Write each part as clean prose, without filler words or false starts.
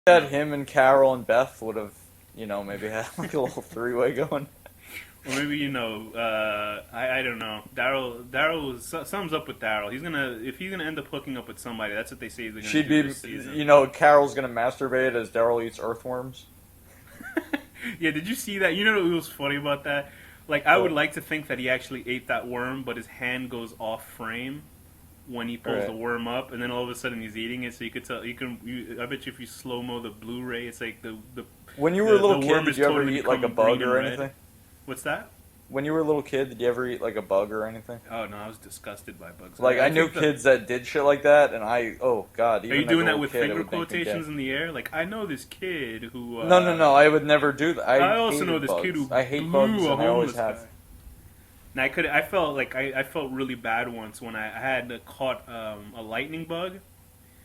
That him and Carol and Beth would have, maybe had like a little three-way going. Or maybe I don't know. Daryl sums up with Daryl. If he's gonna end up hooking up with somebody, that's what they say they're gonna She'd do be, this season. Carol's gonna masturbate as Daryl eats earthworms. Yeah, did you see that? You know what was funny about that? Like, I would like to think that he actually ate that worm, but his hand goes off frame when he pulls the worm up, and then all of a sudden he's eating it. So you could tell. I bet you if you slow mo the Blu-ray, it's like the When you were a little worm kid, is did you ever totally eat like a become bug green or and red. anything? What's that? When you were a little kid, did you ever eat like a bug or anything? Oh no, I was disgusted by bugs. Like I knew think kids that did shit like that, and oh god, Are even you as a doing that little with kid, it finger would make me gay. quotations in the air? Like, I know this kid who. No, I would never do that. I also hated know this bugs. kid who I hate blew bugs, a and I always homeless have. guy. And I felt like I felt really bad once when I had caught a lightning bug,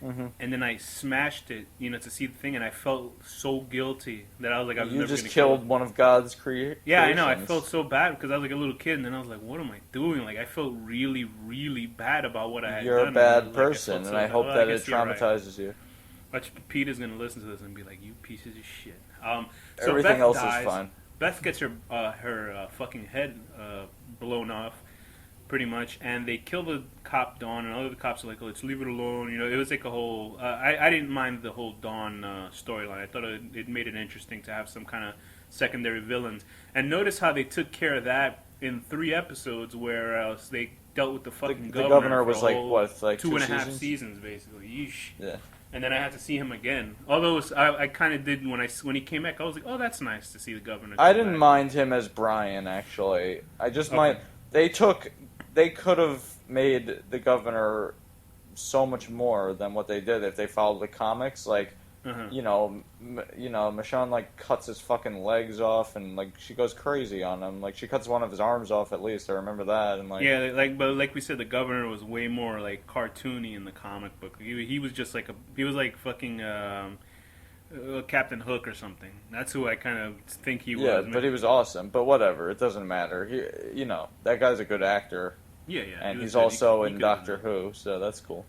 and then I smashed it, to see the thing, and I felt so guilty that I was like, I was You never just gonna killed kill it. one of God's creations. Yeah, I know. I felt so bad because I was like a little kid, and then I was like, what am I doing? Like, I felt really, really bad about what I had You're done. a bad Like, person, so and I bad. hope Well, that it guess you're right. traumatizes you. Watch, Peter's gonna listen to this and be like, "You pieces of shit." So Everything Beth else dies. is fine. Beth gets her fucking head blown off, pretty much, and they kill the cop Dawn, and all the cops are like, "Oh, let's leave it alone." It was like a whole. I didn't mind the whole Dawn storyline. I thought it made it interesting to have some kind of secondary villains. And notice how they took care of that in 3 episodes, where they dealt with the fucking The governor. governor for was a like whole what, like 2.5 seasons? seasons, basically. Yeesh. Yeah. And then I had to see him again. Although I kind of did when he came back. I was like, oh, that's nice to see the governor. I come didn't back. mind him as Brian, actually. I just mind they could have made the governor so much more than what they did if they followed the comics. Like, Michonne like cuts his fucking legs off, and like she goes crazy on him. Like she cuts one of his arms off at least. I remember that. And like but like we said, the governor was way more like cartoony in the comic book. He was just like fucking. Captain Hook or something. That's who I kind of think he was. Yeah, but he was awesome. But whatever, it doesn't matter. That guy's a good actor. Yeah. And he was he's good. also He in could've Doctor done Who, so that's cool.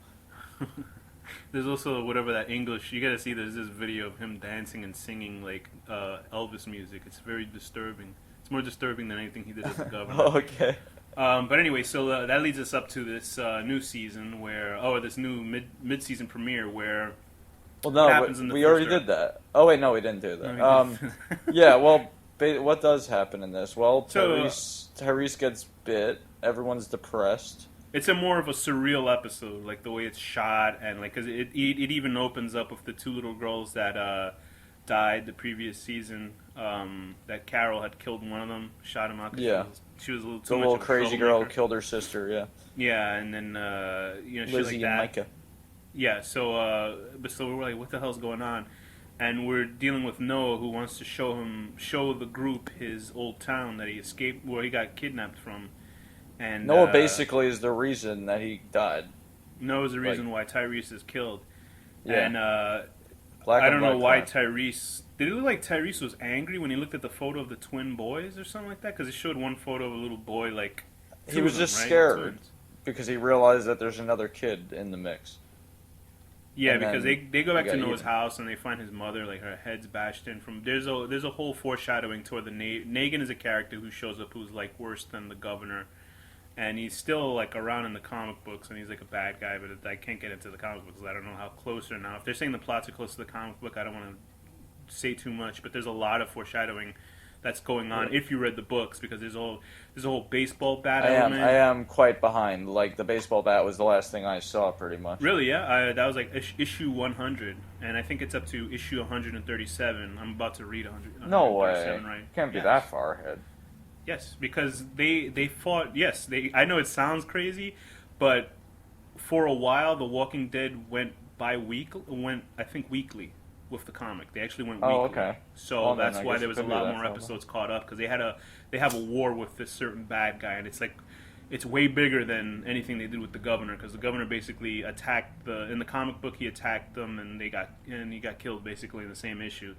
There's also whatever that English. You gotta see. There's this video of him dancing and singing like Elvis music. It's very disturbing. It's more disturbing than anything he did as the governor. Okay. But anyway, so that leads us up to this new season this new mid-season premiere where. Well, no, happens in the we already first did that. Oh wait, no, we didn't do that. No, we didn't. Yeah, well, what does happen in this? Well, So, Tyrese gets bit. Everyone's depressed. It's a more of a surreal episode, like the way it's shot, and like because it even opens up with the 2 little girls that died the previous season. That Carol had killed one of them, shot him out. 'Cause Yeah, she was a little too the much little of a crazy girl troublemaker. killed her sister. Yeah, Yeah, and then shit Lizzie like and that. Micah. Yeah, so we're like, what the hell's going on? And we're dealing with Noah, who wants to show the group his old town that he escaped, where he got kidnapped from. And Noah basically is the reason that he died. Noah's the reason why Tyrese is killed. Yeah. And Black I and don't know white why crime. Tyrese. Did it look like Tyrese was angry when he looked at the photo of the twin boys or something like that? Because it showed one photo of a little boy like. He was just scared because he realized that there's another kid in the mix. Yeah, And because then they go back he to got Noah's eaten. house and they find his mother, like her head's bashed in from. There's a whole foreshadowing toward the Negan is a character who shows up who's like worse than the governor, and he's still like around in the comic books and he's like a bad guy, but I can't get into the comic books. I don't know how close or now. If they're saying the plots are close to the comic book, I don't want to say too much, but there's a lot of foreshadowing that's going on if you read the books, because there's a whole baseball bat element. I am quite behind. Like the baseball bat was the last thing I saw, pretty much. Really, yeah. That was like issue 100, and I think it's up to issue 137. I'm about to read 100. No way. 137, right? Can't be Yes. that far ahead. Yes, because they fought. Yes, I know it sounds crazy, but for a while, The Walking Dead went I think weekly with the comic. They actually went weekly. Oh, okay. So Well, then that's I why guess there it was a could be lot that more far. episodes caught up, because they have a war with this certain bad guy, and it's like it's way bigger than anything they did with the governor, because the governor basically attacked in the comic book he attacked them and he got killed basically in the same issue.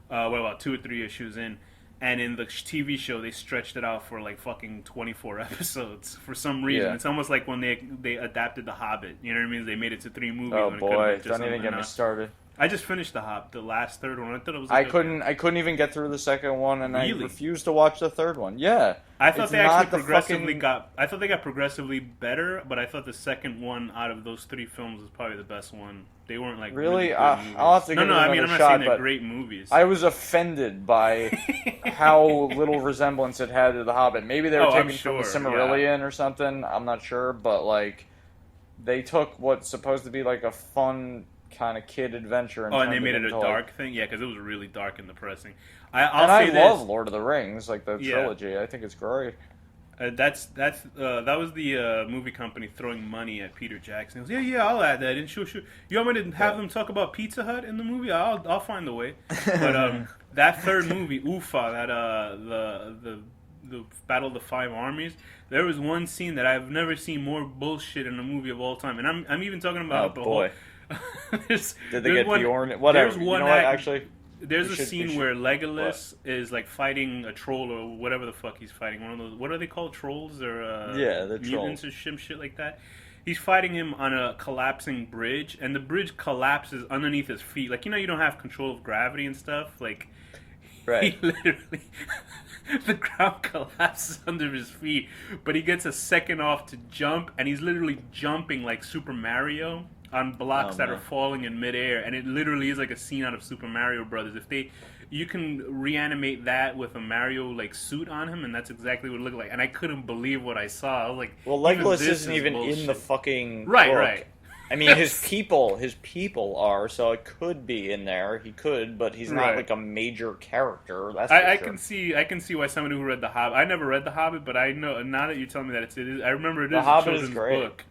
About 2 or 3 issues in. And in the TV show, they stretched it out for like fucking 24 episodes for some reason. Yeah. It's almost like when they adapted The Hobbit. You know what I mean? They made it to 3 movies. Oh when it could've boy, been just don't even get me enough. started. I just finished the last third one. I thought it was. I Like couldn't even get through the second one, and Really? I refused to watch the third one. Yeah, I thought it's they actually not the progressively fucking- got. I thought they got progressively better, but I thought the second one out of those three films was probably the best one. They weren't like Really? good I'll movies. have to No, give no. it I mean, another I'm not shot, saying they're but great movies. I was offended by how little resemblance it had to The Hobbit. Maybe they were Oh, I'm taken from the sure, Silmarillion or something. I'm not sure, but like they took what's supposed to be like a fun kind of kid adventure. Oh, and they turned made it a into, like- dark thing? Yeah, because it was really dark and depressing. I'll And I say love this. Lord of the Rings, like the Yeah. trilogy. I think it's great. That was the movie company throwing money at Peter Jackson. He goes, yeah, I'll add that in. Sure. You want me to have them talk about Pizza Hut in the movie? I'll find a way. But that third movie, Ufa, that the Battle of the Five Armies. There was one scene that I've never seen more bullshit in a movie of all time, and I'm even talking about the boy. whole. Did they get Bjorn? Whatever. There's You one know what? act- Actually, There's We a should- scene we should- where Legolas is like fighting a troll or whatever the fuck he's fighting. One of those. What are they called? Trolls or Yeah, the mutants trolls. or shit like that. He's fighting him on a collapsing bridge, and the bridge collapses underneath his feet. Like, you don't have control of gravity and stuff. Like, right. he literally, the ground collapses under his feet, but he gets a second off to jump, and he's literally jumping like Super Mario on blocks that man. are falling in midair, and it literally is like a scene out of Super Mario Brothers. You can reanimate that with a Mario like suit on him, and that's exactly what it looked like. And I couldn't believe what I saw. I was like, Well, even Legolas this isn't is even in the bullshit. fucking Right, book. right. I mean, his people are, so it could be in there. He could, but he's not Right. like a major character. That's I for can see why somebody who read The Hobbit. I never read The Hobbit, but I know now that you tell me that it is. I remember it The is Hobbit a is children's great. book,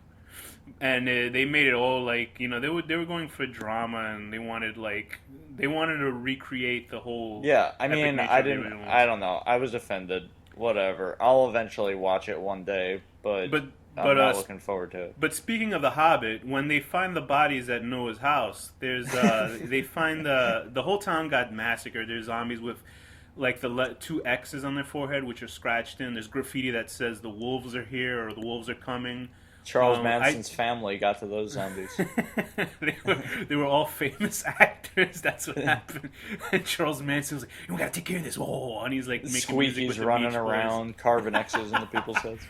and they made it all like they were going for drama, and they wanted to recreate the whole. Yeah, I epic mean, nature I of the didn't. original I don't know. I was offended. Whatever. I'll eventually watch it one day, but But I'm not looking forward to it. But speaking of The Hobbit, when they find the bodies at Noah's house, there's they find the whole town got massacred. There's zombies with like the two X's on their forehead, which are scratched in. There's graffiti that says the wolves are here or the wolves are coming. Charles I- Manson's family got to those zombies. they were all famous actors. That's what happened. And Charles Manson was like, "We gotta take care of this." Oh, and he's like making music with Squeaky's the running Beach Boys. around, carving X's into people's heads.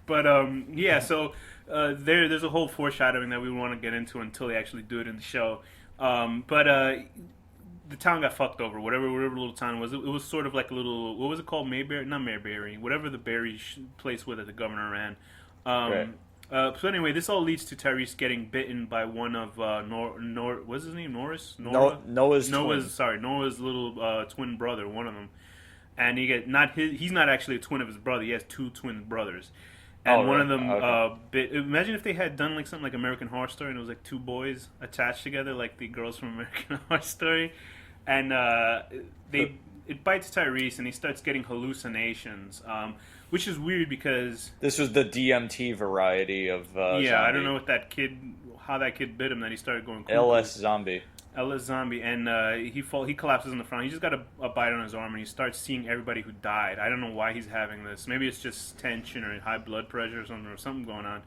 But yeah, so there's a whole foreshadowing that we want to get into until they actually do it in the show. The town got fucked over. Whatever little town was, it was sort of like a little. What was it called? Mayberry? Not Mayberry. Whatever the berry place where the governor ran. Right. So anyway, this all leads to Tyrese getting bitten by one of what's his name? Norris? Noah's Noah's little twin brother, one of them. And he's not actually a twin of his brother. He has two twin brothers. And one of them bit. Imagine if they had done like something like American Horror Story, and it was like two boys attached together, like the girls from American Horror Story, and it bites Tyrese, and he starts getting hallucinations, which is weird because This was the DMT variety of I zombie. don't know how that kid bit him, that he started going cuckoo. LS zombie. LS zombie, and he collapses in the front. He just got a bite on his arm, and he starts seeing everybody who died. I don't know why he's having this. Maybe it's just tension or high blood pressure or something going on.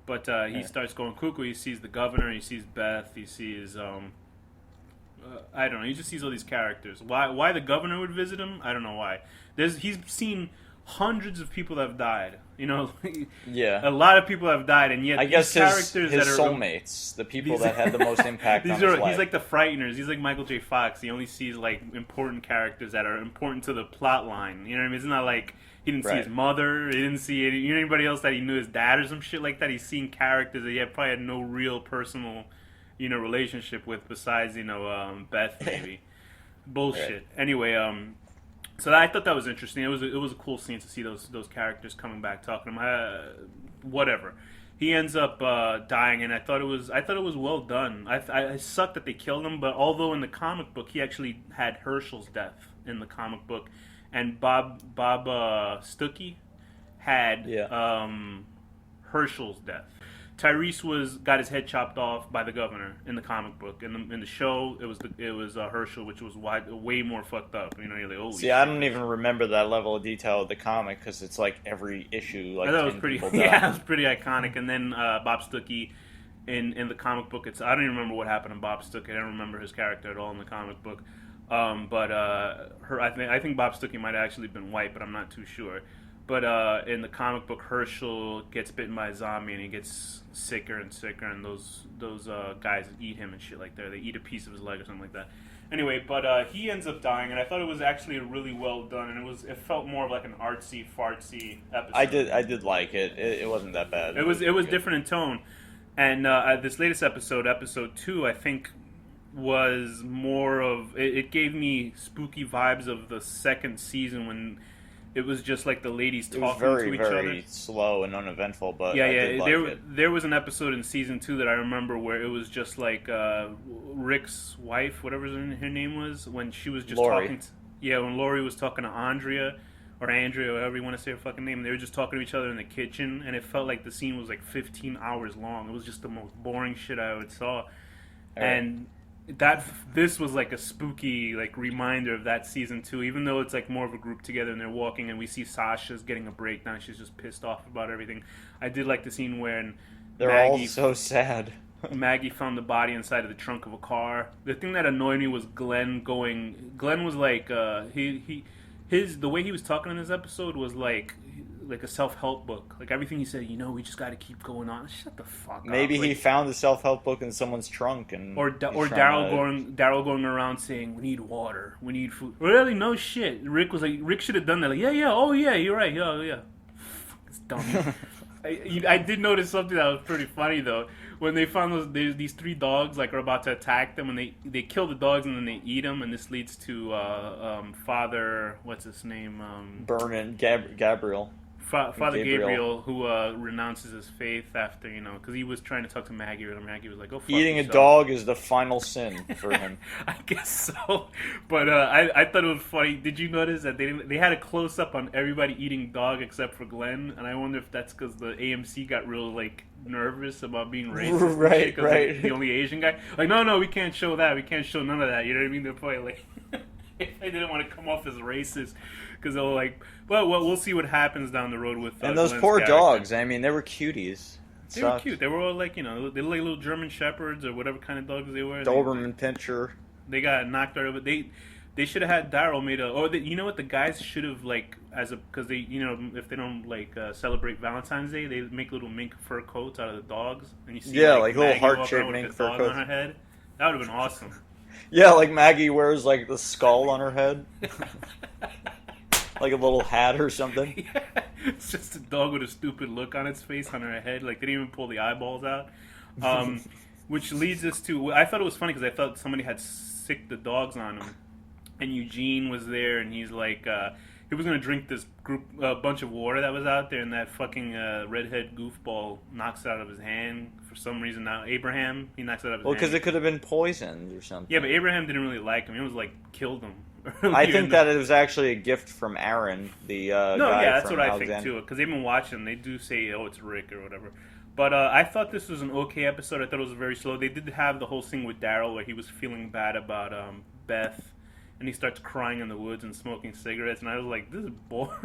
But he starts going cuckoo. He sees the governor. He sees Beth. He sees I don't know. He just sees all these characters. Why the governor would visit him? I don't know why. He's seen hundreds of people that have died. Yeah. A lot of people have died, and yet I guess these his characters that are soulmates, the people that had the most impact on his life. He's like the Frighteners. He's like Michael J. Fox. He only sees like important characters that are important to the plot line. You know what I mean? It's not like he didn't see his mother. He didn't see anybody else that he knew his dad or some shit like that. He's seen characters that he probably had no real personal, relationship with besides Beth maybe. Bullshit. Right. Anyway, so I thought that was interesting. It was a cool scene to see those characters coming back talking to him. Whatever. He ends up dying, and I thought it was well done. I sucked that they killed him, but although in the comic book he actually had Herschel's death in the comic book, and Bob Stuckey had Herschel's death. Tyrese got his head chopped off by the governor in the comic book. In the show, it was Herschel, which was way more fucked up. You're like, oh. See, I don't even remember that level of detail of the comic because it's like every issue. Like I thought it was 10 pretty. people die. Yeah, it was pretty iconic. And then Bob Stuckey in the comic book. I don't even remember what happened to Bob Stuckey. I don't remember his character at all in the comic book. But I think Bob Stuckey might have actually been white, but I'm not too sure. But in the comic book, Herschel gets bitten by a zombie and he gets sicker and sicker, and those guys eat him and shit like that. They eat a piece of his leg or something like that. Anyway, but he ends up dying, and I thought it was actually really well done, and it felt more of like an artsy fartsy episode. I did like it. It wasn't that bad. It was different in tone, and this latest episode 2, I think was more of it gave me spooky vibes of the second season when it was just like the ladies talking to each other. Very slow and uneventful, but yeah, I did like there was an episode in season 2 that I remember where it was just like Rick's wife, whatever her name was, when she was just Lori. talking. When Lori was talking to Andrea, or whatever you want to say her fucking name. They were just talking to each other in the kitchen, and it felt like the scene was like 15 hours long. It was just the most boring shit I ever saw, and this was like a spooky like reminder of that season 2, even though it's like more of a group together and they're walking and we see Sasha's getting a breakdown. She's just pissed off about everything. I did like the scene when they're all so sad. Maggie found the body inside of the trunk of a car. The thing that annoyed me was Glenn was like the way he was talking in this episode was like a self-help book. Like everything he said, we just got to keep going on. Shut the fuck up. Maybe he found the self-help book in someone's trunk, and or Daryl going around saying we need water, we need food. Really, no shit. Rick should have done that. Like oh yeah, you're right. Yeah. It's dumb. I did notice something that was pretty funny though. When they found these 3 dogs like are about to attack them, and they kill the dogs and then they eat them, and this leads to Father, what's his name? Vernon Gabriel. Father Gabriel, who renounces his faith after, because he was trying to talk to Maggie, and Maggie was like, "Oh, fuck eating yourself." A dog is the final sin for him. I guess so, but I thought it was funny. Did you notice that they had a close up on everybody eating dog except for Glenn? And I wonder if that's because the AMC got real like nervous about being racist, right? The only Asian guy, like, no, we can't show that. We can't show none of that. You know what I mean? They're probably like, they didn't want to come off as racist. Because they'll like, well, we'll see what happens down the road with. And those Glenn's poor character. dogs. I mean, they were cuties. They were cute. They were all like, they look like little German shepherds or whatever kind of dogs they were. Doberman Pinscher. They got knocked out of it. They should have had Daryl made you know what, the guys should have like because they if they don't like celebrate Valentine's Day, they make little mink fur coats out of the dogs, and you see like little Maggie heart-shaped mink fur dog coats on her head. That would have been awesome. Yeah, like Maggie wears like the skull on her head. Like a little hat or something. Yeah. It's just a dog with a stupid look on its face, on her head. Like, they didn't even pull the eyeballs out. Which leads us to... I thought it was funny because I thought somebody had sicked the dogs on him. And Eugene was there, and he's like... he was going to drink this bunch of water that was out there, and that fucking redhead goofball knocks it out of his hand for some reason. Now, Abraham, he knocks it out of his hand. Well, because it could have been poisoned or something. Yeah, but Abraham didn't really like him. It was like, killed him. I think that it was actually a gift from Aaron, the guy that's from what I Alexander. think too. Because they've been watching, they do say, "Oh, it's Rick" or whatever. But I thought this was an okay episode. I thought it was very slow. They did have the whole thing with Daryl where he was feeling bad about Beth, and he starts crying in the woods and smoking cigarettes. And I was like, "This is boring."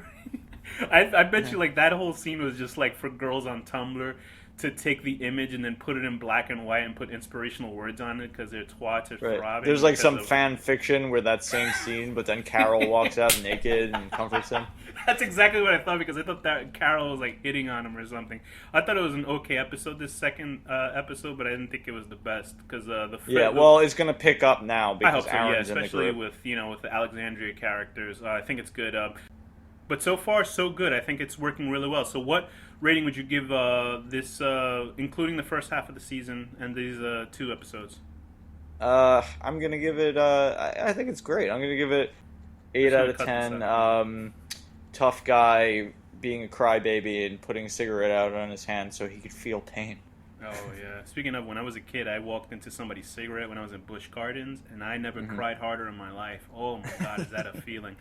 I bet you like that whole scene was just like for girls on Tumblr to take the image and then put it in black and white and put inspirational words on it because they're twats or throbbing. There's like some fan fiction where that same scene, but then Carol walks out naked and comforts him. That's exactly what I thought, because I thought that Carol was like hitting on him or something. I thought it was an okay episode, this second episode, but I didn't think it was the best because it's gonna pick up now because I hope so, Aaron's especially in the group. with the Alexandria characters. I think it's good. But so far, so good. I think it's working really well. So what rating would you give this, including the first half of the season and these 2 episodes? I'm going to give it, I think it's great. I'm going to give it 8 out of 10. Tough guy being a crybaby and putting a cigarette out on his hand so he could feel pain. Oh, yeah. Speaking of, when I was a kid, I walked into somebody's cigarette when I was in Busch Gardens, and I never cried harder in my life. Oh, my God, is that a feeling?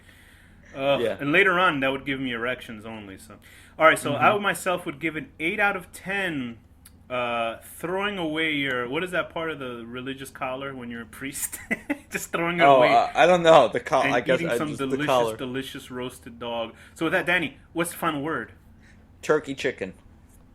And later on, that would give me erections only. So, all right. So I myself would give an 8 out of 10. Throwing away your, what is that part of the religious collar when you're a priest? Just throwing it away. I don't know the collar. I guess eating some delicious delicious roasted dog. So with that, Danny, what's the final word? Turkey chicken.